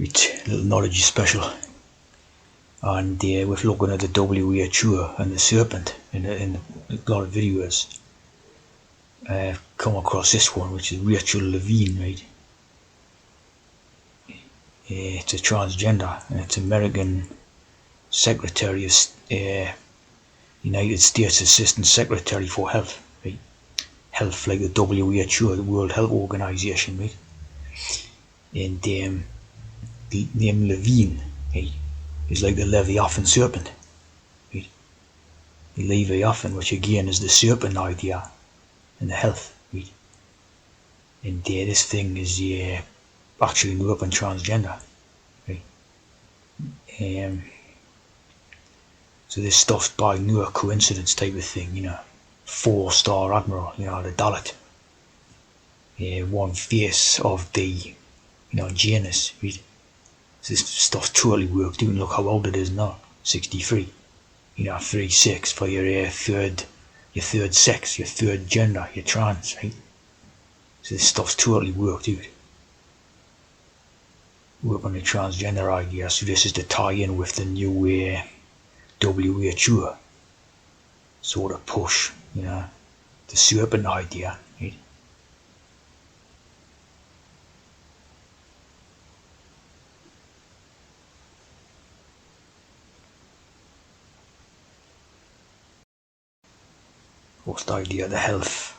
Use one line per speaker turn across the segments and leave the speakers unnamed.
It's a little knowledge special. And with looking at the WHO and the serpent in a lot of videos, I've come across this one, which is Rachel Levine, right? It's a transgender, and it's American Secretary of United States Assistant Secretary for Health, right? Health, like the WHO, the World Health Organization, right? And the name Levine, right, is like the Leviathan serpent, right? The Leviathan, which again is the serpent idea in the health, right? And this thing is actually grew up in transgender, right? So this stuff's by near coincidence type of thing, 4-star admiral, the Dalit. One face of the, Janus, right? So this stuff's totally worked out. Look how old it is now, 63. 3-6 for your third sex, your third gender, your trans, right? So this stuff's totally worked out. Work on the transgender idea. So this is to tie in with the new WHO sort of push, the serpent idea, right? What's the idea? The health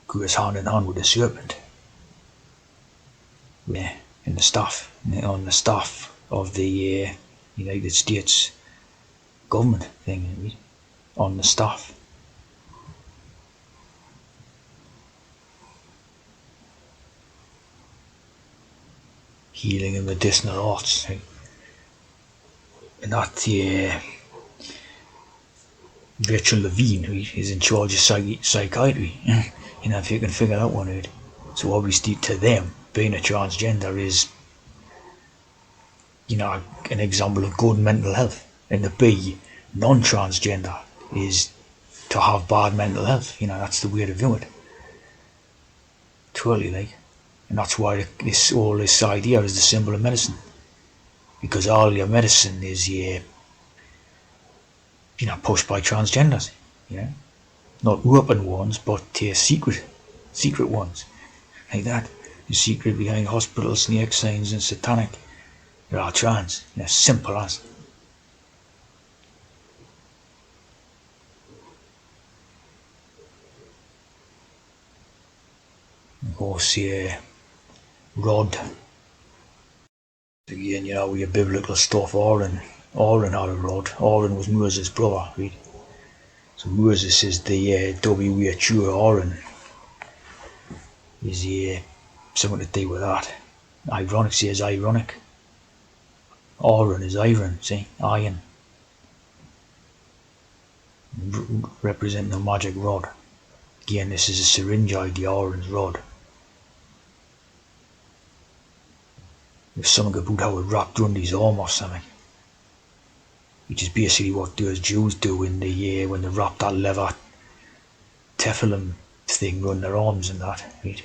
goes hand in hand with the serpent. Yeah, in the staff, on the staff of the United States government thing, right? On the staff. Healing and medicinal arts, right? And that's Rachel Levine, who is in charge of psychiatry. If you can figure that one out. So obviously to them, being a transgender is, an example of good mental health. And to be non-transgender is to have bad mental health. That's the way to view it. Totally, like. And that's why this idea is the symbol of medicine. Because all your medicine is, pushed by transgenders. Not open ones, but secret ones. Like that. The secret behind hospital snake signs and satanic. They're all trans. Simple as. Of course, Rod. Again, with your biblical stuff, Aaron had a rod. Aaron was Moses' brother, right? So Moses is the WHO. Aaron is something to do with that. Ironic says ironic. Aaron is iron, see? Iron. Representing the magic rod. Again, this is a syringe idea, Aaron's rod. There's something about how it wrapped around his arm or something. Which is basically what those Jews do in the when they wrap that leather Tefillin thing around their arms and that, right?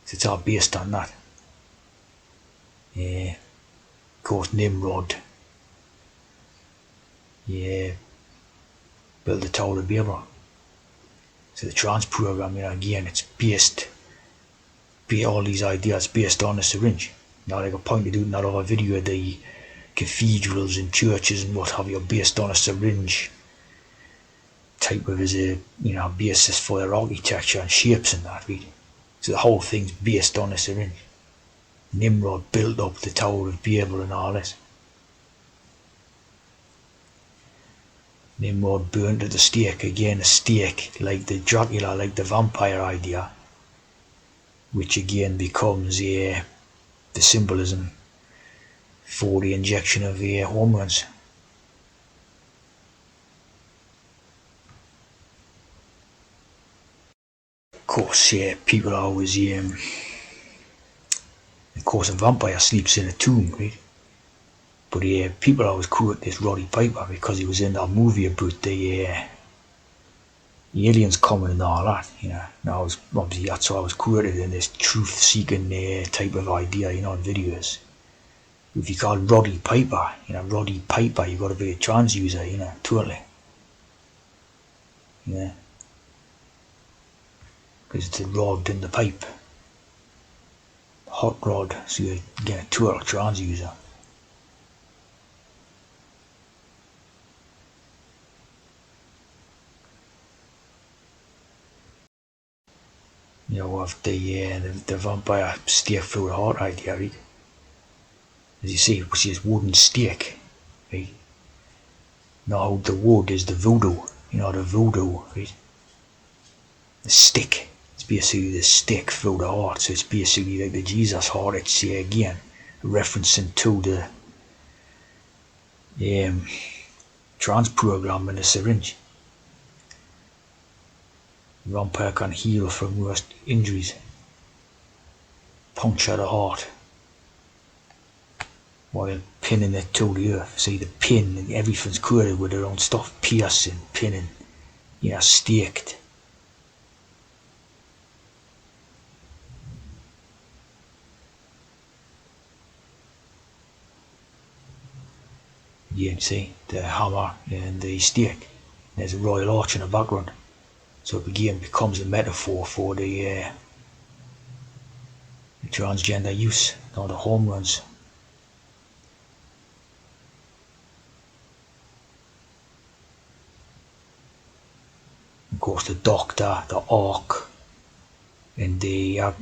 So it's all based on that. Of course, Nimrod. Built the Tower of Babel. So the trans program, again, it's based all these ideas based on the syringe. Like I pointed out in that other video, the cathedrals and churches and what have you, based on a syringe type of as a basis for their architecture and shapes and that, really. So the whole thing's based on a syringe. Nimrod built up the Tower of Babel and all this. Nimrod burnt at the stake, again a stake like the Dracula, like the vampire idea, which again becomes the symbolism for the injection of the hormones. Of course, people are always, of course a vampire sleeps in a tomb, right? But people always quote this Roddy Piper because he was in that movie about the aliens coming and all that, Now, obviously that's why I was quoted in this truth-seeking type of idea, in videos. If you call Roddy Piper, Roddy Piper, you got to be a transuser, totally. Yeah. Because it's a rod in the pipe. Hot rod, so you get a total transuser. Of the vampire stake through the heart idea, right? As you see, which is wooden stake, right? Now the wood is the voodoo, the voodoo, right? The stick. It's basically the stick through the heart, so it's basically like the Jesus heart. It's again referencing to the trans program in the syringe. The vampire can heal from most injuries. Puncture the heart while pinning it to the earth. See the pin and everything's coated with their own stuff, piercing, pinning, staked. You can see the hammer and the stake. There's a royal arch in the background. So it again becomes a metaphor for the transgender use, not the home runs. Of course, the Doctor, the Ark, and the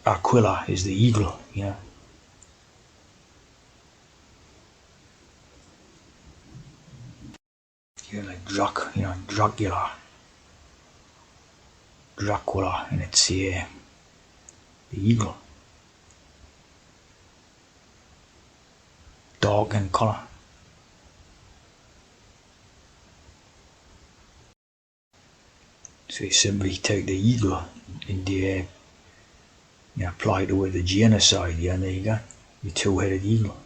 Aquila is the eagle, like Dracula, and it's the eagle. Dark in color. So you simply take the eagle and apply it with the genocide, and there you go, your two-headed eagle.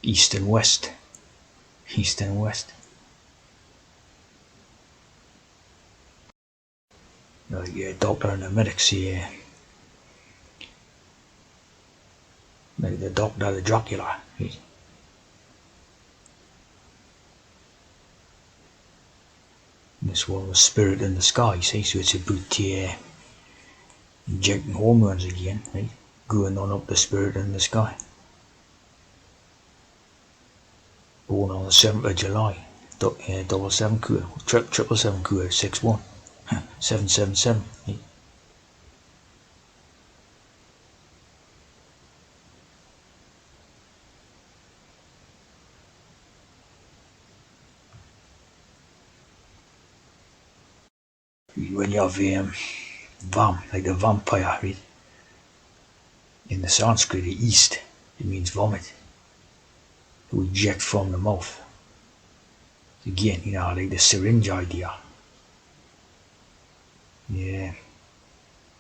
East and west. East and west. Doctor and the medics here. Like the Doctor, the Dracula. This one was Spirit in the Sky, see, so it's about injecting hormones again, right? Going on up the Spirit in the Sky. Born on the 7th of July, 777 code, 777 code, 61, 777. Right? When you have vam, like the vampire, right? In the Sanskrit, the east, it means vomit. To eject from the mouth. Again, like the syringe idea. Yeah.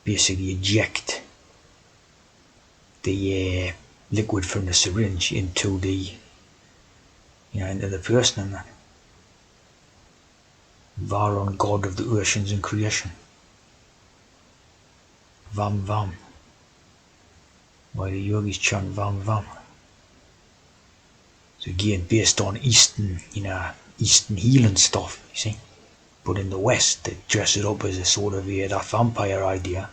Basically eject the liquid from the syringe into the person and that. Varon, god of the oceans and creation. Vam Vam. Why the yogis chant Vam Vam. So again, based on Eastern, Eastern healing stuff, you see. But in the West, they dress it up as a sort of that vampire idea.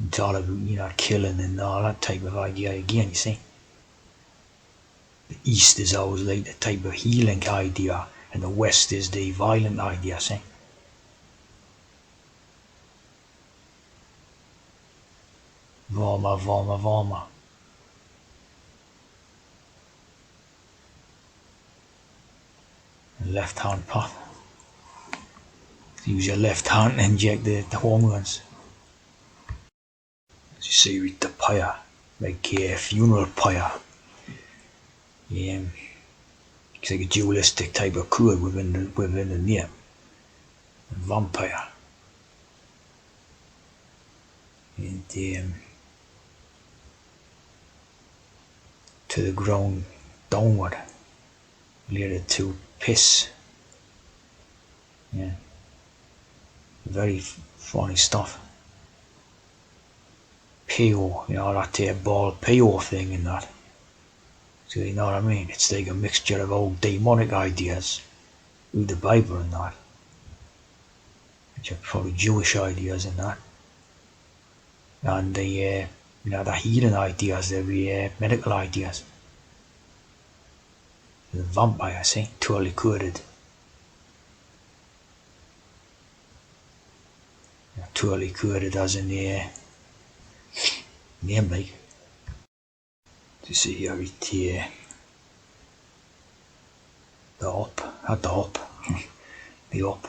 It's all about, killing and all that type of idea again, you see. The East is always like the type of healing idea, and the West is the violent idea, see. Varma, Varma, Varma. Left hand path. Use your left hand and inject the hormones. As you see with the pyre, like a funeral pyre. It's like a dualistic type of code within the name. A vampire. And to the ground downward, related to piss. Yeah. Very funny stuff. PO, that ball PO thing and that. So you know what I mean? It's like a mixture of old demonic ideas with the Bible and that, which are probably Jewish ideas and that, and the healing ideas, the medical ideas. The vampire, see, totally coded. Totally coded as in the name, like. To see here, the up, not the up, the up.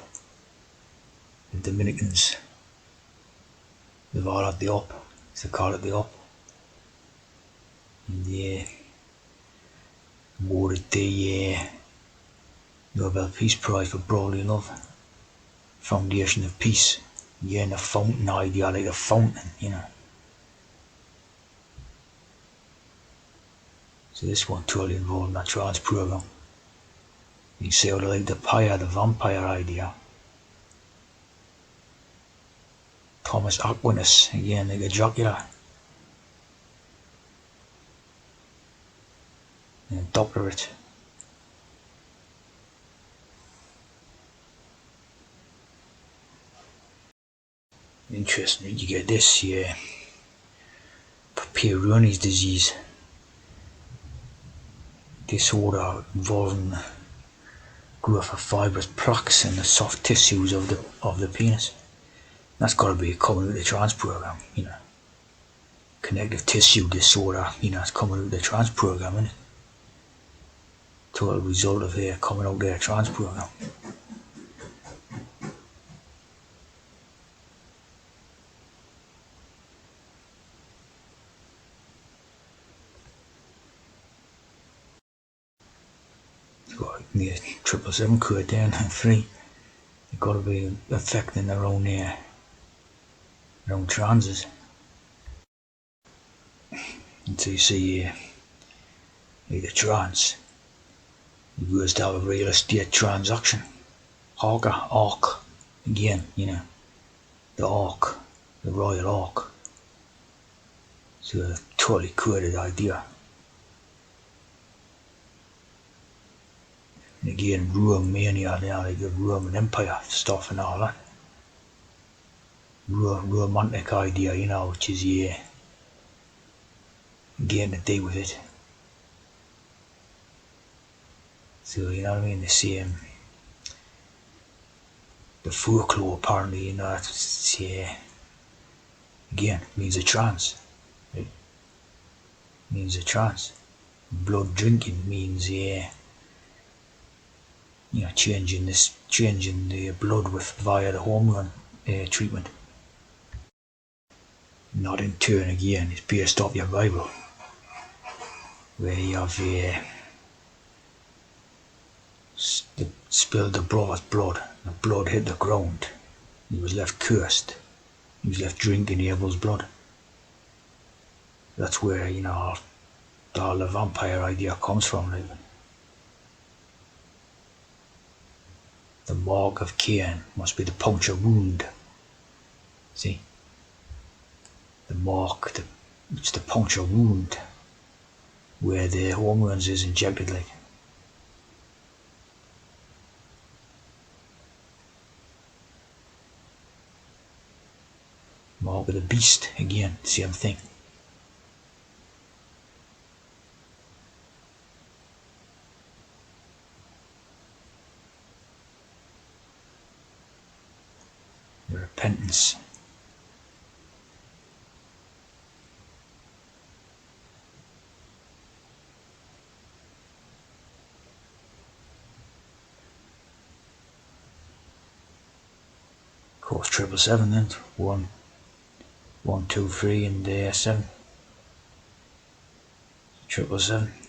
The Dominicans, they've all had the up, they call it the up. And awarded the Nobel Peace Prize for Brotherly Love, Foundation of Peace. Yeah, and the fountain idea, like a fountain. So this one totally involved in that trance program. You say, like the vampire idea. Thomas Aquinas, again, like a jocular. And doctorate. Interesting, you get this, Peyronie's disease. Disorder involving growth of fibrous plaques in the soft tissues of the penis. That's got to be coming with the trans program, Connective tissue disorder, it's coming with the trans program, isn't it? Total result of coming out their trans program. Got 777 code down and 3. They've got to be affecting their own transes. And so you see the trans. It goes to have a real estate transaction. Ark. Again, the Ark, the Royal Ark. It's a totally coded idea. And again, Romania, like the Roman Empire stuff and all that. Romantic idea, which is again to do with it. So you know what I mean? The same. The folklore apparently, it's again means a trance. Right? Means a trance. Blood drinking means changing the blood via the hormone treatment. Not in turn again, it's based off your Bible, where you have spilled the brother's blood. The blood hit the ground. He was left cursed. He was left drinking Abel's blood. That's where all the vampire idea comes from. Like. The mark of Cain must be the puncture wound. See? The mark, it's the puncture wound where the hormones is injected, like. Mark of the beast, again, same thing. The repentance. Course 777 then, 1, 2, 3 and 7. 777.